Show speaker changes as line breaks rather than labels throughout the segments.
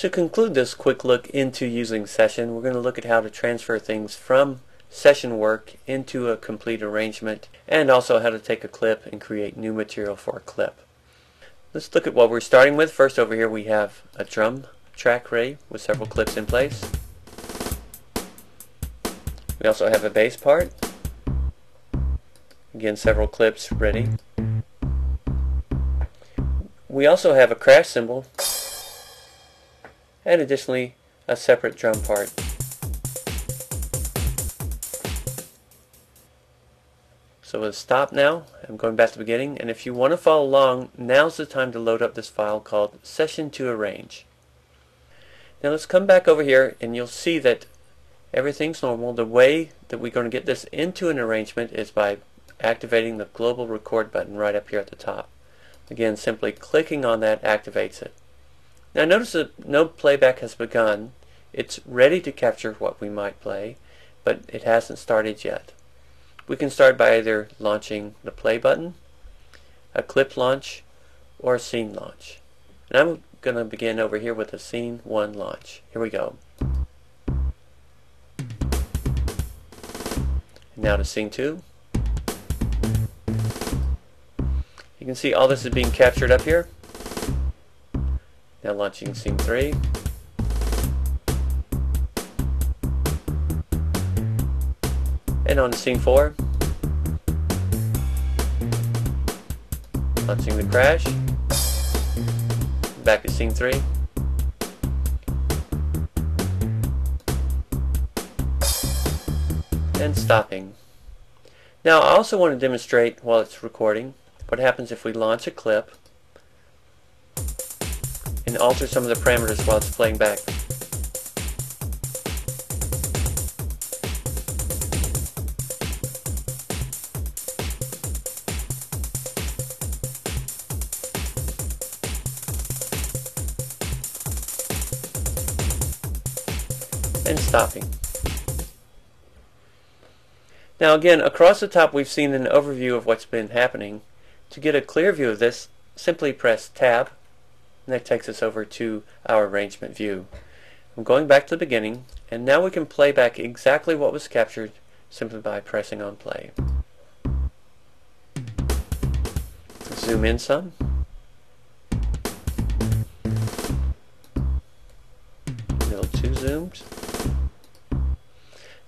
To conclude this quick look into using Session, we're going to look at how to transfer things from session work into a complete arrangement, and also how to take a clip and create new material for a clip. Let's look at what we're starting with. First, over here we have a drum track ready with several clips in place. We also have a bass part. Again, several clips ready. We also have a crash cymbal, and additionally a separate drum part. So we'll stop now. I'm going back to the beginning, and if you want to follow along, now's the time to load up this file called Session to Arrange. Now let's come back over here, and you'll see that everything's normal. The way that we're going to get this into an arrangement is by activating the global record button right up here at the top. Again, simply clicking on that activates it. Now notice that no playback has begun. It's ready to capture what we might play, but it hasn't started yet. We can start by either launching the play button, a clip launch, or a scene launch. And I'm going to begin over here with a scene 1 launch. Here we go. And now to scene 2. You can see all this is being captured up here. Now launching scene 3. And on to scene 4. Launching the crash. Back to scene 3. And stopping. Now I also want to demonstrate while it's recording what happens if we launch a clip and alter some of the parameters while it's playing back. And stopping. Now again, across the top we've seen an overview of what's been happening. To get a clear view of this, simply press Tab, and that takes us over to our arrangement view. I'm going back to the beginning, and now we can play back exactly what was captured simply by pressing on play. Zoom in some. A little too zoomed.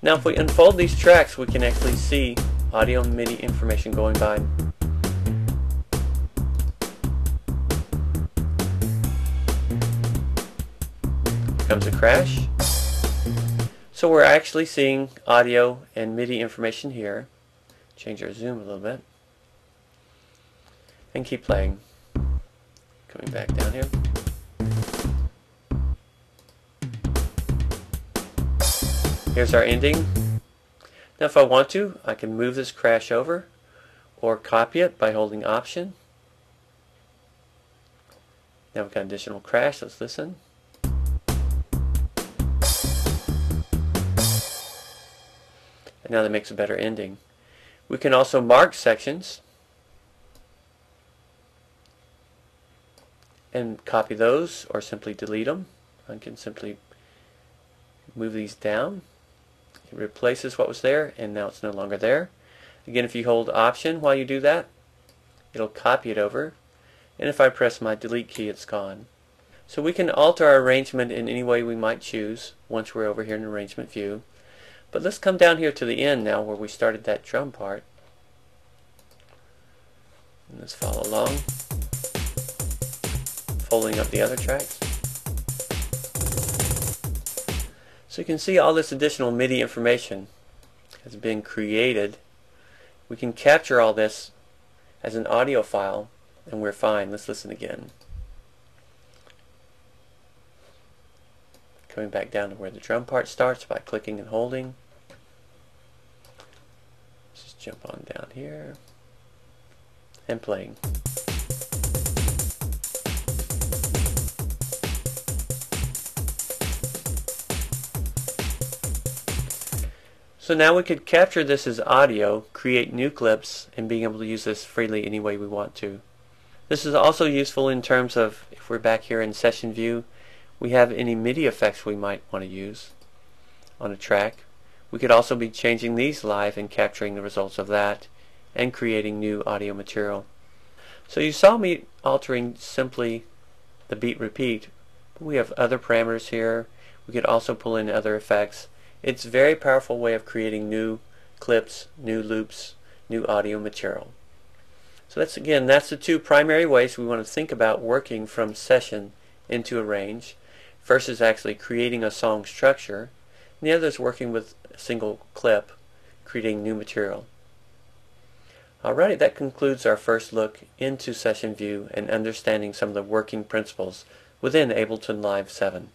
Now if we unfold these tracks, we can actually see audio and MIDI information going by. Comes a crash. So we're actually seeing audio and MIDI information here. Change our zoom a little bit. And keep playing. Coming back down here. Here's our ending. Now if I want to, I can move this crash over or copy it by holding Option. Now we've got additional crash. Let's listen. And now that makes a better ending. We can also mark sections and copy those or simply delete them. I can simply move these down. It replaces what was there, and now it's no longer there. Again, if you hold Option while you do that, it'll copy it over, and if I press my delete key, it's gone. So we can alter our arrangement in any way we might choose once we're over here in arrangement view. But let's come down here to the end now where we started that drum part. And let's follow along, folding up the other tracks. So you can see all this additional MIDI information has been created. We can capture all this as an audio file and we're fine. Let's listen again. Coming back down to where the drum part starts by clicking and holding. Just jump on down here and playing. So now we could capture this as audio, create new clips, and being able to use this freely any way we want to. This is also useful in terms of if we're back here in session view, We have any MIDI effects we might want to use on a track. We could also be changing these live and capturing the results of that and creating new audio material. So you saw me altering simply the beat repeat. We have other parameters here. We could also pull in other effects. It's a very powerful way of creating new clips, new loops, new audio material. So that's the two primary ways we want to think about working from session into arrange. First is actually creating a song structure, and the other is working with a single clip, creating new material. Alright, that concludes our first look into Session View and understanding some of the working principles within Ableton Live 7.